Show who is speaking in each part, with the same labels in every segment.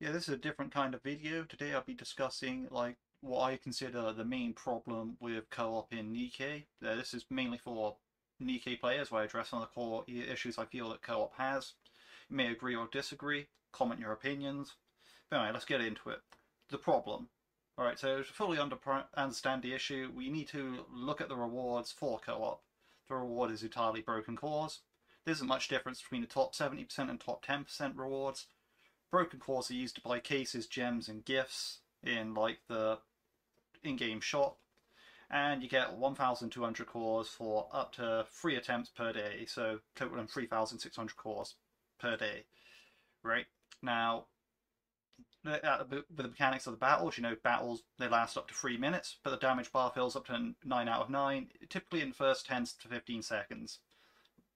Speaker 1: Yeah, this is a different kind of video. Today I'll be discussing like what I consider the main problem with co-op in Nikke. This is mainly for Nikke players where I address some of the core issues I feel that co-op has. You may agree or disagree, comment your opinions. But anyway, let's get into it. The problem. Alright, so to fully understand the issue, we need to look at the rewards for co-op. The reward is entirely broken cores. There isn't much difference between the top 70% and top 10% rewards. Broken cores are used to buy cases, gems, and gifts in like the in-game shop, and you get 1,200 cores for up to 3 attempts per day, so totaling 3,600 cores per day. Right now, with the mechanics of the battles, battles they last up to 3 minutes, but the damage bar fills up to 9 out of 9, typically in the first 10 to 15 seconds.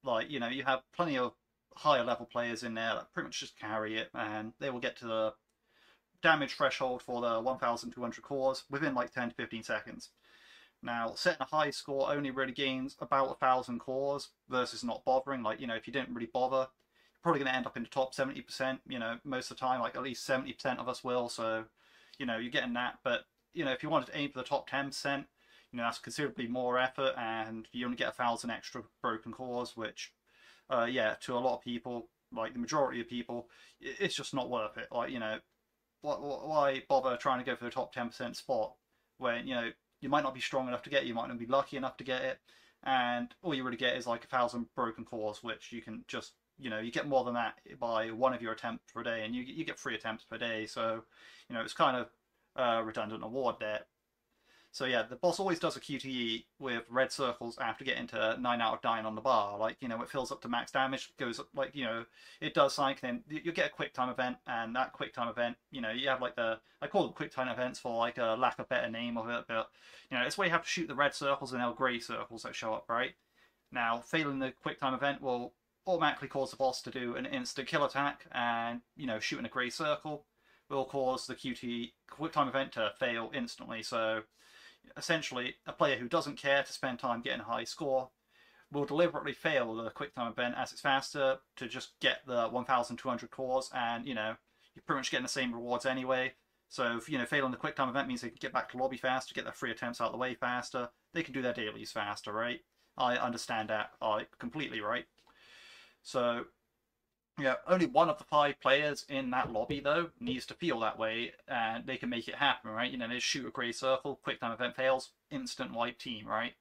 Speaker 1: Like, you have plenty of higher level players in there that pretty much just carry it, and they will get to the damage threshold for the 1,200 cores within like 10 to 15 seconds. Now, setting a high score only really gains about 1,000 cores versus not bothering. Like, if you didn't really bother, you're probably going to end up in the top 70%, most of the time, like at least 70% of us will. So, you're getting that. But, if you wanted to aim for the top 10%, that's considerably more effort, and you only get 1,000 extra broken cores, which yeah, to a lot of people, like the majority of people, it's just not worth it. Like, why bother trying to go for the top 10% spot when, you might not be strong enough to get it, you might not be lucky enough to get it, and all you really get is like 1,000 broken cores, which you can just, you get more than that by one of your attempts per day, and you get 3 attempts per day, so, it's kind of a redundant award there. So yeah, the boss always does a QTE with red circles after getting to 9 out of 9 on the bar. Like, it fills up to max damage, goes up, like, it does something, then you get a quick time event, and that quick time event, you have like I call them quick time events for like a lack of better name of it, but, it's where you have to shoot the red circles and now grey circles that show up, right? Now, failing the quick time event will automatically cause the boss to do an instant kill attack, and, shooting a grey circle will cause the QT quick time event to fail instantly, so essentially, a player who doesn't care to spend time getting a high score will deliberately fail the quick time event as it's faster to just get the 1,200 cores, and you're pretty much getting the same rewards anyway. So if failing the quick time event means they can get back to lobby faster, get their 3 attempts out of the way faster, they can do their dailies faster, right? I understand that completely, right? So yeah, only one of the 5 players in that lobby, though, needs to feel that way, and they can make it happen, right? They shoot a grey circle, quick time event fails, instant wipe team, right?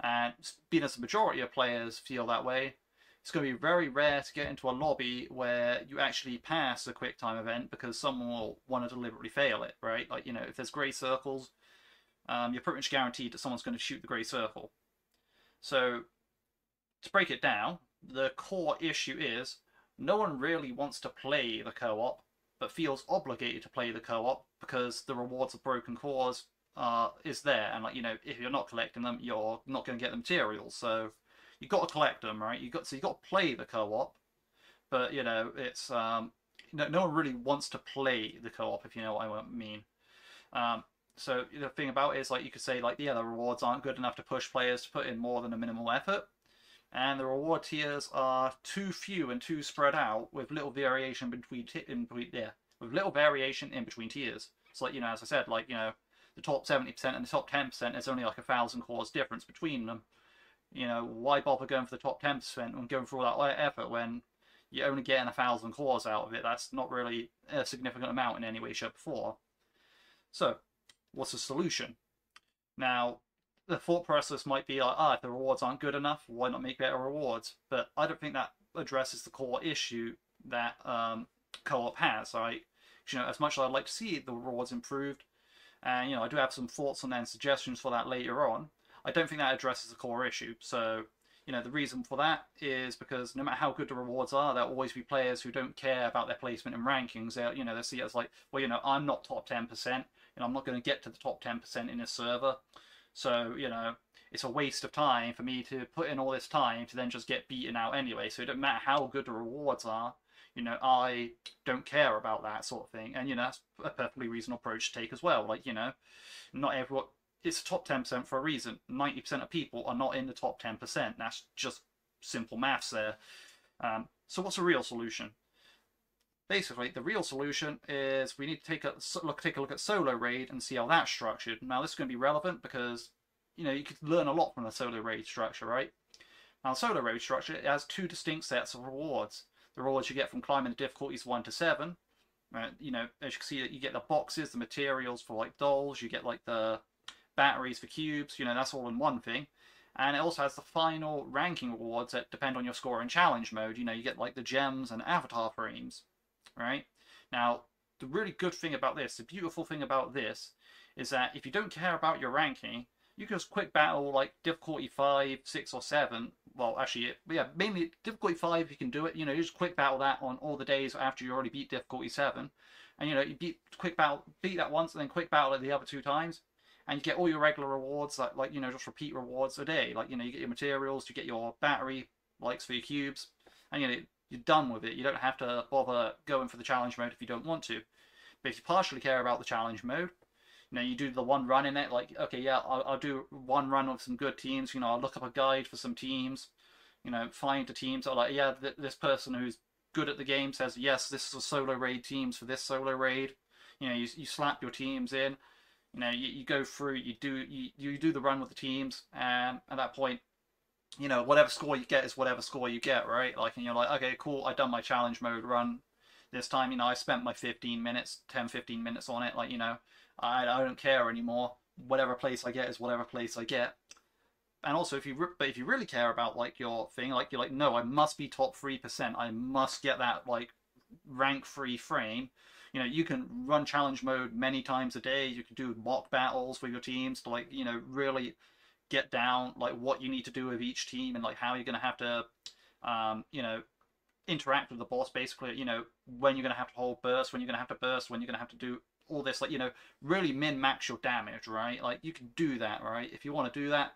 Speaker 1: And being as the majority of players feel that way, it's going to be very rare to get into a lobby where you actually pass a quick time event because someone will want to deliberately fail it, right? Like, if there's grey circles, you're pretty much guaranteed that someone's going to shoot the grey circle. So, to break it down, the core issue is no one really wants to play the co-op, but feels obligated to play the co-op because the rewards of broken cores is there, and if you're not collecting them, you're not going to get the materials. So you got to collect them, right? You got to play the co-op, but it's no one really wants to play the co-op, if you know what I mean. So the thing about it is, like, you could say, like, yeah, the rewards aren't good enough to push players to put in more than a minimal effort, and the reward tiers are too few and too spread out, with little variation with little variation in between tiers. So, like, as I said, like, the top 70% and the top 10%, there's only like 1,000 cores difference between them. Why bother going for the top 10% and going through all that effort when you're only getting 1,000 cores out of it? That's not really a significant amount in any way, shape, or form. So, what's the solution? Now, the thought process might be like, if the rewards aren't good enough, why not make better rewards? But I don't think that addresses the core issue that co-op has, right? As much as I'd like to see the rewards improved, and I do have some thoughts on that and suggestions for that later on, I don't think that addresses the core issue. So, the reason for that is because no matter how good the rewards are, there'll always be players who don't care about their placement in rankings. They'll see it as like, well, I'm not top 10%, I'm not going to get to the top 10% in this server. So, it's a waste of time for me to put in all this time to then just get beaten out anyway. So it doesn't matter how good the rewards are, I don't care about that sort of thing. And, that's a perfectly reasonable approach to take as well. Like, not everyone, it's top 10% for a reason. 90% of people are not in the top 10%. That's just simple maths there. So what's a real solution? basically, the real solution is we need to take a look at solo raid and see how that's structured. Now, this is going to be relevant because you could learn a lot from the solo raid structure, right? Now, solo raid structure, it has two distinct sets of rewards. The rewards you get from climbing the difficulties 1 to 7. Right? As you can see, that you get the boxes, the materials for like dolls, you get like the batteries for cubes. That's all in one thing. And it also has the final ranking rewards that depend on your score in challenge mode. You get like the gems and avatar frames, right? Now, the really good thing about this, the beautiful thing about this, is that if you don't care about your ranking, you can just quick battle like difficulty 5, 6, or 7. Well, actually, yeah, mainly difficulty 5 you can do it. You just quick battle that on all the days after you already beat difficulty 7. And you beat that once and then quick battle it the other 2 times. And you get all your regular rewards, like just repeat rewards a day. Like, you get your materials, you get your battery likes for your cubes, and you're done with it. You don't have to bother going for the challenge mode if you don't want to. But if you partially care about the challenge mode, you do the one run in it. Like, okay, yeah, I'll do one run with some good teams. I'll look up a guide for some teams. Find the teams that are like, yeah, this person who's good at the game says, yes, this is a solo raid teams for this solo raid. You slap your teams in. You go through, you do the run with the teams, and at that point, whatever score you get is whatever score you get, right? Like, and you're like, okay, cool, I've done my challenge mode run this time. I spent my 15 minutes on it. Like, I don't care anymore. Whatever place I get is whatever place I get. And also, if you really care about like your thing, like you're like, no, I must be top 3%. I must get that like rank 3 frame. You can run challenge mode many times a day. You can do mock battles with your teams to like, really get down like what you need to do with each team and like how you're going to have to, interact with the boss basically, when you're going to have to hold burst, when you're going to have to burst, when you're going to have to do all this, like, really min-max your damage, right? Like, you can do that, right? If you want to do that,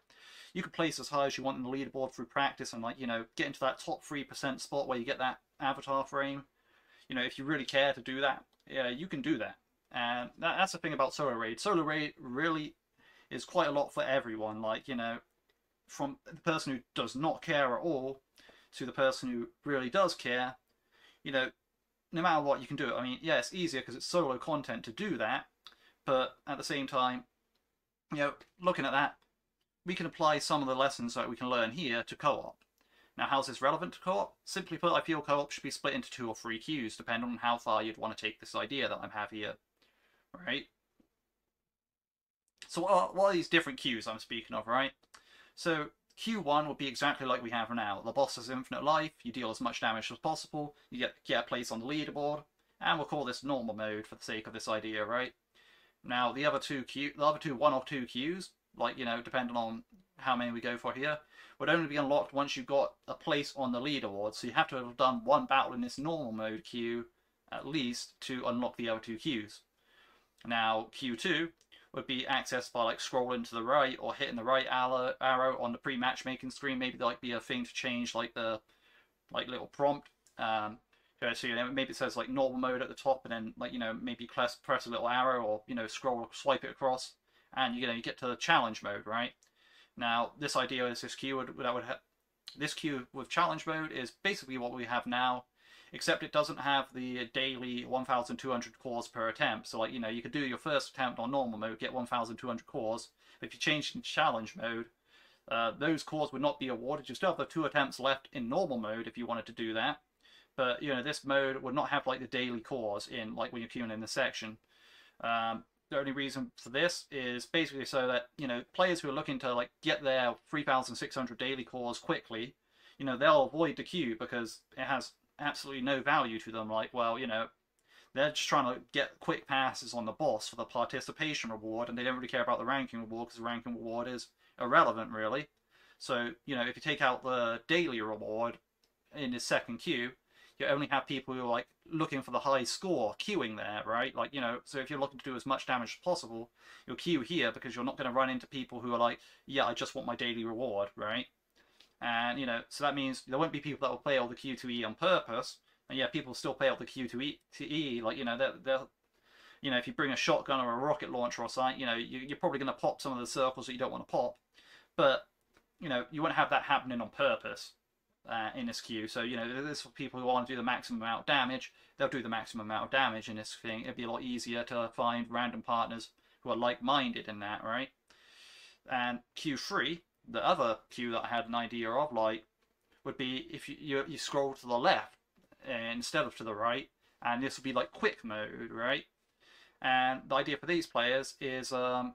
Speaker 1: you can place as high as you want in the leaderboard through practice and like, get into that top 3% spot where you get that avatar frame. If you really care to do that, yeah, you can do that. And that's the thing about solo raid. Solo raid really is quite a lot for everyone. Like, from the person who does not care at all to the person who really does care, no matter what, you can do it. I mean, yeah, it's easier because it's solo content to do that, but at the same time, looking at that, we can apply some of the lessons that we can learn here to co-op. Now, how's this relevant to co-op? Simply put, I feel co-op should be split into 2 or 3 queues, depending on how far you'd want to take this idea that I have here, right? So what are these different queues I'm speaking of, right? So Q1 would be exactly like we have now. The boss has infinite life, you deal as much damage as possible, you get a place on the leaderboard, and we'll call this normal mode for the sake of this idea, right? Now, the other two 1 or 2 queues, like, depending on how many we go for here, would only be unlocked once you've got a place on the leaderboard. So you have to have done one battle in this normal mode queue, at least, to unlock the other 2 queues. Now, Q2 would be accessed by like scrolling to the right or hitting the right arrow on the pre-matchmaking screen. Maybe there might be a thing to change like the little prompt. So maybe it says like normal mode at the top, and then like maybe press a little arrow or swipe it across, and you get to the challenge mode, right? Now this idea is this queue this queue with challenge mode is basically what we have now, except it doesn't have the daily 1,200 cores per attempt. So like you could do your first attempt on normal mode, get 1,200 cores. But if you change to challenge mode, those cores would not be awarded. You still have the 2 attempts left in normal mode if you wanted to do that. But this mode would not have like the daily cores in like when you're queuing in the section. The only reason for this is basically so that players who are looking to like get their 3,600 daily cores quickly, they'll avoid the queue because it has absolutely no value to them. Like, well, they're just trying to get quick passes on the boss for the participation reward, and they don't really care about the ranking reward because the ranking reward is irrelevant, really. So, if you take out the daily reward in this second queue, you only have people who are like looking for the high score queuing there, right? Like, so if you're looking to do as much damage as possible, you'll queue here because you're not going to run into people who are like, yeah, I just want my daily reward, right? And, so that means there won't be people that will play all the Q2E on purpose. And yeah, people still play all the Q2E. Like, they're if you bring a shotgun or a rocket launcher or something, you're probably going to pop some of the circles that you don't want to pop. But, you won't have that happening on purpose. in this queue. So, you know, this is for people who want to do the maximum amount of damage. They'll do the maximum amount of damage in this thing. It'd be a lot easier to find random partners who are like-minded in that, right? And Q3, the other queue that I had an idea of, like, would be if you scroll to the left instead of to the right, and this would be like quick mode, right? And the idea for these players is,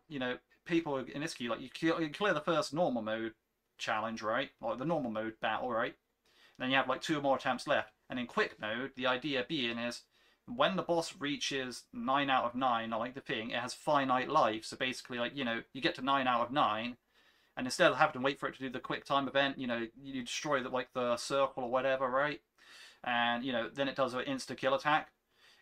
Speaker 1: you know, people in this queue, like you clear the first normal mode challenge, right? Like the normal mode battle, right? And then you have like 2 more attempts left. And in quick mode, the idea being is when the boss reaches 9 out of 9, I like the thing, it has finite life. So basically, like, you know, you get to 9 out of 9, and instead of having to wait for it to do the quick time event, you know, you destroy the, like the circle or whatever, right? And, you know, then it does an insta kill attack.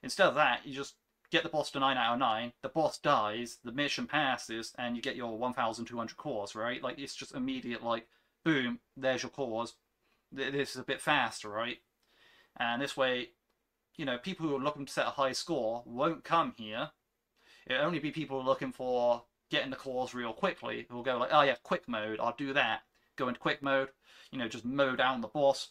Speaker 1: Instead of that, you just get the boss to 9 out of 9, the boss dies, the mission passes, and you get your 1,200 cores, right? Like, it's just immediate, like, boom, there's your cores. This is a bit faster, right? And this way, you know, people who are looking to set a high score won't come here. It'll only be people looking for getting the cores real quickly who will go like, oh yeah, quick mode, I'll do that. Go into quick mode, you know, just mow down the boss,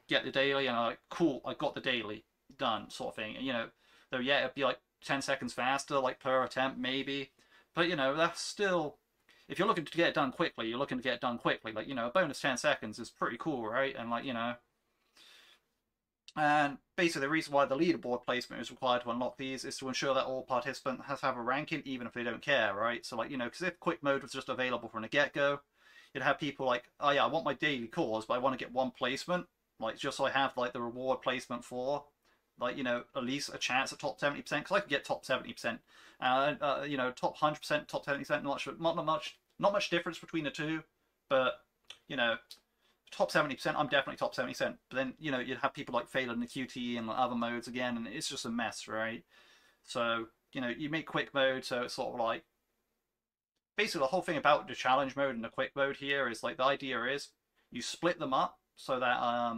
Speaker 1: get the daily, and I'm like, cool, I got the daily, done, sort of thing. And, you know, though, yeah, it'd be like 10 seconds faster, like per attempt, maybe. But, you know, that's still, if you're looking to get it done quickly, you're looking to get it done quickly. Like, you know, a bonus 10 seconds is pretty cool, right? And, like, you know, and basically the reason why the leaderboard placement is required to unlock these is to ensure that all participants have a ranking, even if they don't care, right? So, like, you know, because if quick mode was just available from the get-go, you'd have people like, oh yeah, I want my daily cores, but I want to get 1 placement, like, just so I have, like, the reward placement for, like, you know, at least a chance at top 70%, because I could get top 70%, you know, top 100%, top 70%, not much difference between the two, but, you know, top 70%, I'm definitely top 70%. But then, you know, you'd have people like failing the QT and other modes again, and it's just a mess, right? So, you know, you make quick mode, so it's sort of like, basically the whole thing about the challenge mode and the quick mode here is like, the idea is you split them up so that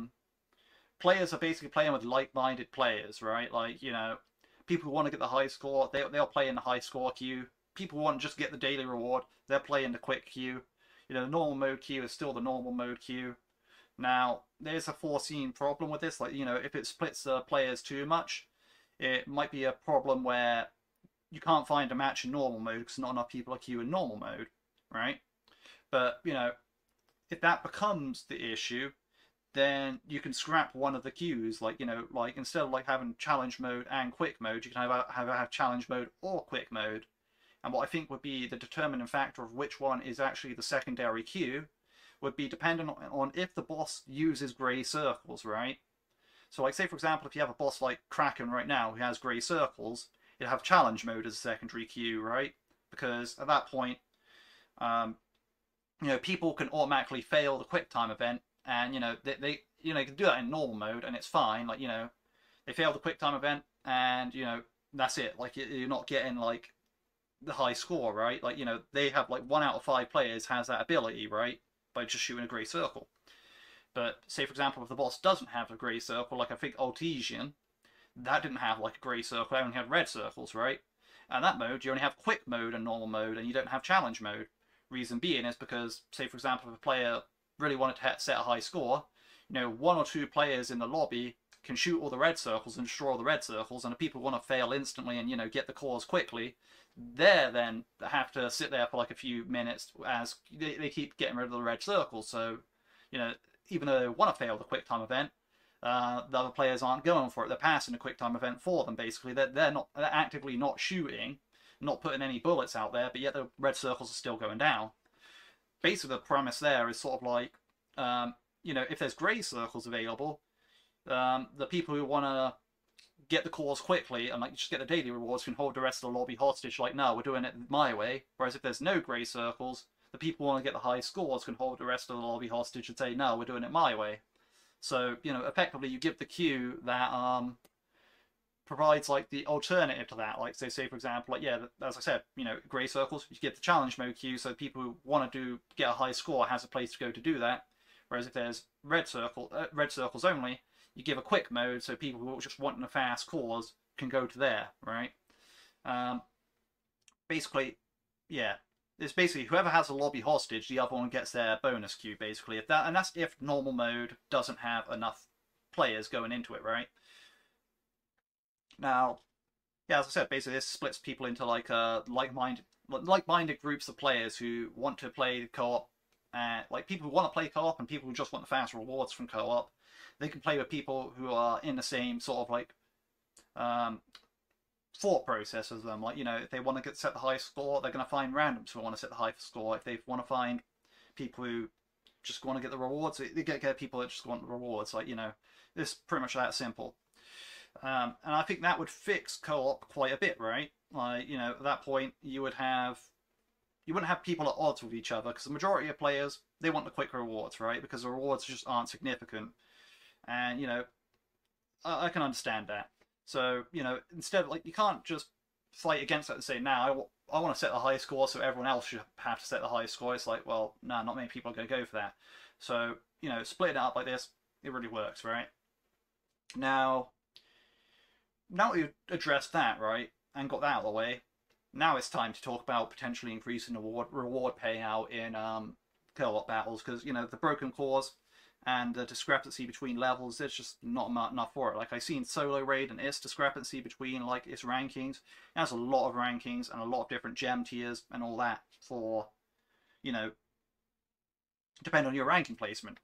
Speaker 1: players are basically playing with like-minded players, right? Like, you know, people who want to get the high score, they'll play in the high score queue. People who want to just get the daily reward, they'll play in the quick queue. You know, the normal mode queue is still the normal mode queue. Now, there's a foreseen problem with this. Like, you know, if it splits the players too much, it might be a problem where you can't find a match in normal mode because not enough people are queuing normal mode, right? But, you know, if that becomes the issue, then you can scrap one of the queues. Like, you know, like instead of like having challenge mode and quick mode, you can have challenge mode or quick mode. And what I think would be the determining factor of which one is actually the secondary queue would be dependent on if the boss uses grey circles, right? So, like, say for example, if you have a boss like Kraken right now who has grey circles, you'd have challenge mode as a secondary queue, right? Because at that point, you know, people can automatically fail the quick time event, and, you know, they you know, you can do that in normal mode and it's fine. Like, you know, they fail the quick time event and, you know, that's it. Like, you're not getting like the high score, right? Like, you know, they have like 1 out of 5 players has that ability, right? By just shooting a grey circle. But say for example, if the boss doesn't have a grey circle, like I think Artesian, that didn't have like a grey circle, it only had red circles, right? And that mode, you only have quick mode and normal mode, and you don't have challenge mode. Reason being is because, say for example, if a player really wanted to set a high score, you know, 1 or 2 players in the lobby can shoot all the red circles and destroy all the red circles, and if people want to fail instantly and, you know, get the cores quickly, they then have to sit there for like a few minutes as they keep getting rid of the red circles. So, you know, even though they want to fail the quick time event, the other players aren't going for it. They're passing the quick time event for them, basically. They're actively not shooting, not putting any bullets out there, but yet the red circles are still going down. Basically, the premise there is sort of like, you know, if there's grey circles available, the people who want to get the cores quickly and like just get the daily rewards can hold the rest of the lobby hostage, like, no, we're doing it my way. Whereas if there's no grey circles, the people who want to get the high scores can hold the rest of the lobby hostage and say, no, we're doing it my way. So, you know, effectively you give the queue that provides like the alternative to that. Like, say for example, like, yeah, as I said, you know, grey circles, you get the challenge mode queue, so people who want to get a high score has a place to go to do that. Whereas if there's red circles only, you give a quick mode, so people who are just wanting a fast cores can go to there, right? Basically, yeah, it's basically whoever has a lobby hostage, the other one gets their bonus queue basically. If that, and that's if normal mode doesn't have enough players going into it, right? Now, yeah, as I said, basically this splits people into like like-minded groups of players who want to play co-op, like people who want to play co-op and people who just want the fast rewards from co-op. They can play with people who are in the same sort of like um, thought process as them. Like, if they want to set the high score, they're going to find randoms who want to set the high score. If they want to find people who just want to get the rewards, they get people that just want the rewards. Like, it's pretty much that simple. And I think that would fix co-op quite a bit, right? Like, at that point, you wouldn't have people at odds with each other because the majority of players, they want the quick rewards, right? Because the rewards just aren't significant. And, I can understand that. So, instead of, like, you can't just fight against that and say, now I want to set the high score, so everyone else should have to set the high score. It's like, well, no, not many people are going to go for that. So, splitting it up like this, it really works, right? Now we've addressed that, right, and got that out of the way, now it's time to talk about potentially increasing the reward payout in co-op battles, because, the broken cores and the discrepancy between levels, there's just not enough for it. Like, I seen Solo Raid and its discrepancy between, like, its rankings. It has a lot of rankings and a lot of different gem tiers and all that for, depend on your ranking placement.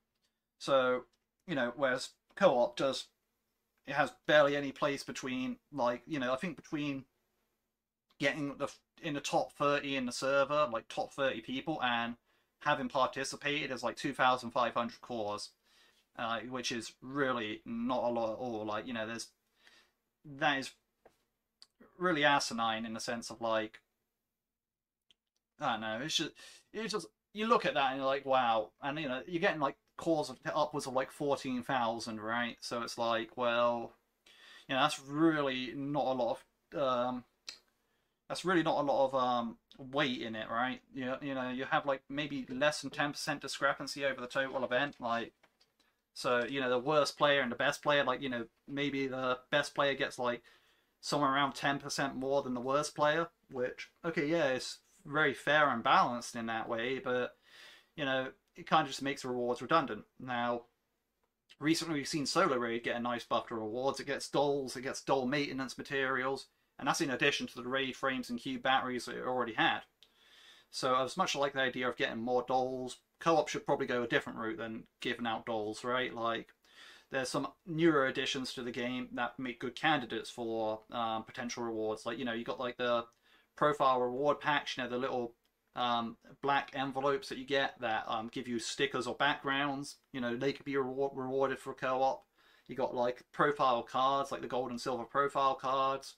Speaker 1: So, whereas co-op does, it has barely any place between, like, I think between getting in the top 30 in the server, like top 30 people, and having participated is like 2,500 cores, which is really not a lot at all. Like, that is really asinine in the sense of, like, I don't know, it's just you look at that and you're like, wow, and you're getting like cores of upwards of like 14,000, right? So it's like, well, that's really not a lot of weight in it, right? You have like maybe less than 10% discrepancy over the total event, like, so the worst player and the best player, like, maybe the best player gets like somewhere around 10% more than the worst player, which, okay, yeah, it's very fair and balanced in that way, but it kind of just makes the rewards redundant. Now, recently we've seen Solo Raid get a nice buff to rewards. It gets dolls, it gets doll maintenance materials, and that's in addition to the raid frames and cube batteries that it already had. So as much as I like the idea of getting more dolls, co-op should probably go a different route than giving out dolls, right? Like, there's some newer additions to the game that make good candidates for potential rewards. Like, you got like the profile reward packs, the little black envelopes that you get that give you stickers or backgrounds. They could be rewarded for co-op. You got like profile cards, like the gold and silver profile cards.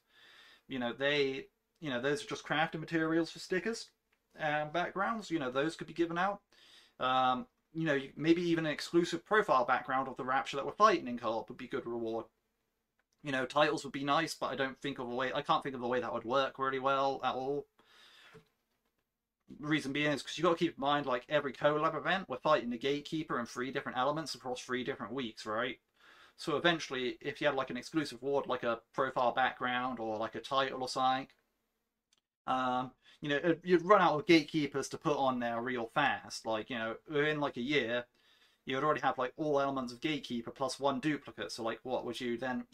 Speaker 1: Those are just crafting materials for stickers and backgrounds. Those could be given out. Maybe even an exclusive profile background of the Rapture that we're fighting in co-op would be good reward. Titles would be nice, but I can't think of a way that would work really well at all. The reason being is because you got to keep in mind, like, every collab event, we're fighting the gatekeeper in 3 different elements across 3 different weeks, right? So eventually, if you had like an exclusive reward, like a profile background or like a title or something, you'd run out of gatekeepers to put on there real fast. Like, within like a year, you would already have like all elements of gatekeeper plus 1 duplicate. So like, what would you then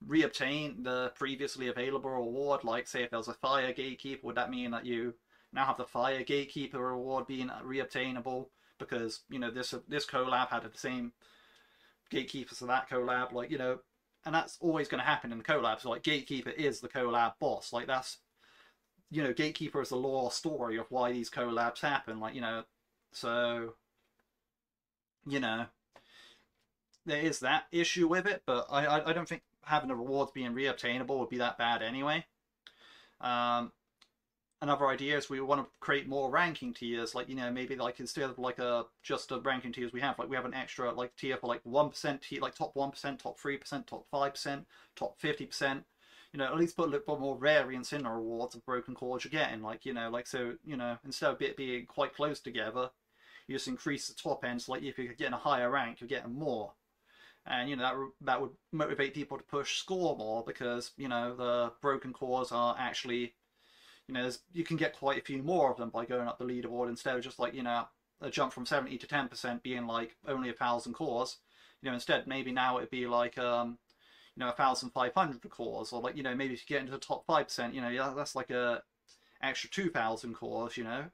Speaker 1: re-obtain the previously available reward? Like, say if there was a fire gatekeeper, would that mean that you now have the fire gatekeeper reward being re-obtainable because this collab had the same gatekeepers to that collab, like, and that's always going to happen in the collab. So like, gatekeeper is the collab boss. Like, that's, gatekeeper is the lore story of why these collabs happen. Like, so there is that issue with it, but I don't think having the rewards being re-obtainable would be that bad anyway. Another idea is we want to create more ranking tiers, like, maybe like instead of like just the ranking tiers we have an extra like tier for like 1% tier, like top 1%, top 3%, top 5%, top 50%. At least put a little bit more variance in the rewards of broken cores you're getting. Like, like, so, instead of it being quite close together, you just increase the top end. So like, if you're getting a higher rank, you're getting more. And that would motivate people to push score more because the broken cores are actually You know, you can get quite a few more of them by going up the leaderboard instead of just like, you know, a jump from 70 to 10% being like only 1,000 cores. You know, instead maybe now it'd be like you know, 1,500 cores, or like, you know, maybe if you get into the top 5%, you know, yeah, that's like a extra 2,000 cores, you know.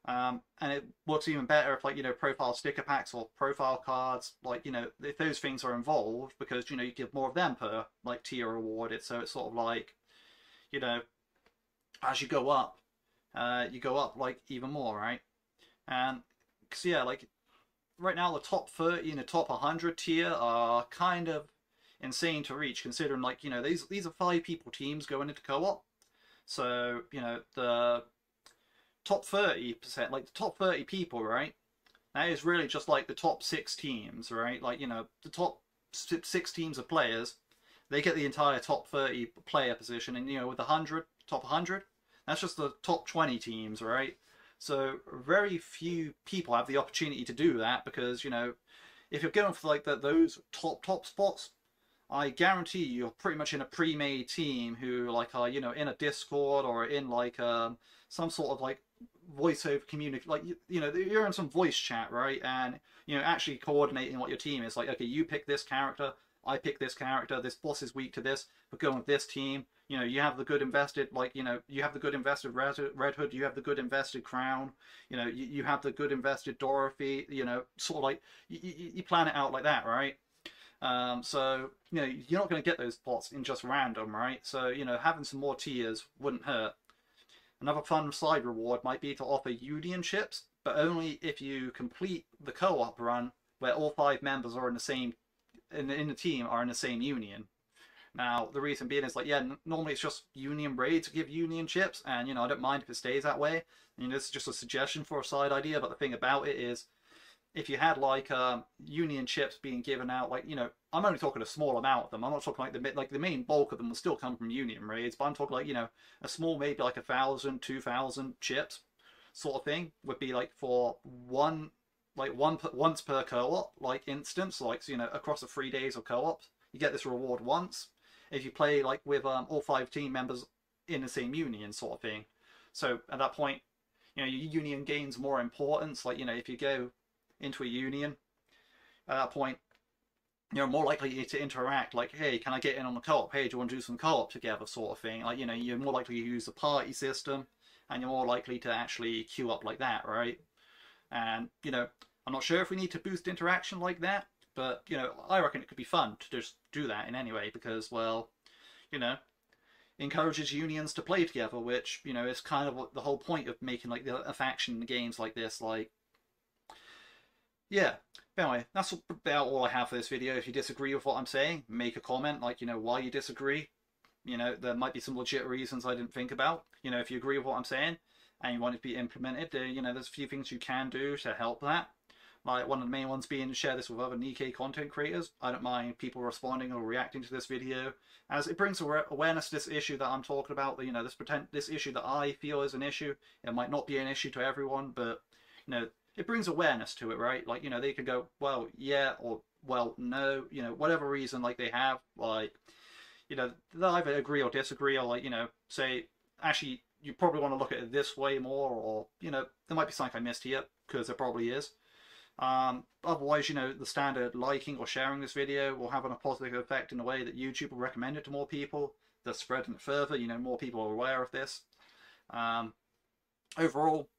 Speaker 1: And it works even better if, like, you know, profile sticker packs or profile cards, like, you know, if those things are involved, because, you know, you give more of them per like tier awarded. So it's sort of like, you know, as you go up like even more, right? And cause yeah, like right now the top 30 and the top 100 tier are kind of insane to reach, considering, like, you know, these are 5 people teams going into co-op. So, you know, the top 30%, like the top 30 people, right? That is really just like the top 6 teams, right? Like, you know, the top 6 teams of players, they get the entire top 30 player position, and, you know, with the top 100, that's just the top 20 teams, right? So very few people have the opportunity to do that, because, you know, if you're going for like those top spots, I guarantee you're pretty much in a pre-made team who like are, you know, in a Discord or in like some sort of like voiceover community, like, you know, you're in some voice chat, right? And, you know, actually coordinating what your team is like, okay, you pick this character, I pick this character, this boss is weak to this, but going with this team, you know, you have the good invested, like, you know, you have the good invested Red Hood, you have the good invested Crown, you know, you have the good invested Dorothy, you know, sort of like, you plan it out like that, right? So, you know, you're not going to get those pots in just random, right? So, you know, having some more tiers wouldn't hurt. Another fun side reward might be to offer union ships, but only if you complete the co-op run where all 5 members are in the same in the team are in the same union. Now, the reason being is like, yeah, normally it's just union raids to give union ships, and, you know, I don't mind if it stays that way. I mean, this is just a suggestion for a side idea, but the thing about it is, if you had like union chips being given out, like, you know, I'm only talking a small amount of them. I'm not talking like the main bulk of them will still come from union raids, but I'm talking like, you know, a small, maybe like 1,000, 2,000 chips sort of thing would be like for once per co-op like instance, like, so, you know, across the 3 days of co-op, you get this reward once if you play like with all 5 team members in the same union sort of thing. So at that point, you know, your union gains more importance. Like, you know, if you go into a union at that point, you're more likely to interact, like, hey, can I get in on the co-op? Hey, do you want to do some co-op together sort of thing? Like, you know, you're more likely to use the party system, and you're more likely to actually queue up like that, right? And, you know, I'm not sure if we need to boost interaction like that, but, you know, I reckon it could be fun to just do that in any way, because, well, you know, encourages unions to play together, which, you know, is kind of the whole point of making like a faction games like this. Like, yeah. But anyway, that's about all I have for this video. If you disagree with what I'm saying, make a comment, like, you know, why you disagree. You know, there might be some legit reasons I didn't think about. You know, if you agree with what I'm saying and you want it to be implemented, you know, there's a few things you can do to help that. Like, one of the main ones being to share this with other Nikke content creators. I don't mind people responding or reacting to this video, as it brings awareness to this issue that I'm talking about. You know, this issue that I feel is an issue. It might not be an issue to everyone, but, you know, it brings awareness to it, right? Like, you know, they can go, well, yeah, or, well, no, you know, whatever reason, like, they have, like, you know, they'll either agree or disagree, or, like, you know, say, actually, you probably want to look at it this way more, or, you know, there might be something I missed here, because there probably is. Otherwise, you know, the standard liking or sharing this video will have a positive effect in the way that YouTube will recommend it to more people, thus spreading it further. You know, more people are aware of this. Overall,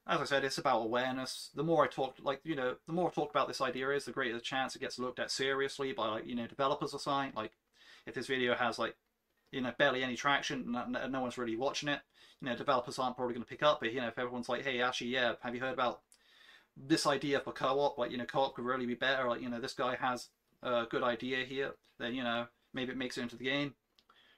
Speaker 1: as I said, it's about awareness. The more I talk, like, you know, the more I talk about this idea is, the greater the chance it gets looked at seriously by, like, you know, developers or something. Like, if this video has, like, you know, barely any traction, no one's really watching it, you know, developers aren't probably going to pick up. But, you know, if everyone's like, hey, actually, yeah, have you heard about this idea for co-op? Like, you know, co-op could really be better. Like, you know, this guy has a good idea here. Then, you know, maybe it makes it into the game.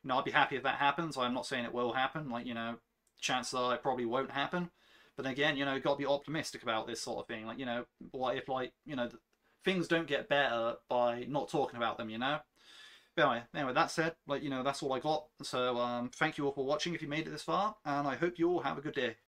Speaker 1: You know, I'd be happy if that happens. I'm not saying it will happen. Like, you know, chances are it probably won't happen. But again, you know, you've got to be optimistic about this sort of thing. Like, you know, what if, like, you know, things don't get better by not talking about them, you know? But anyway, that said, like, you know, that's all I got. So, thank you all for watching if you made it this far, and I hope you all have a good day.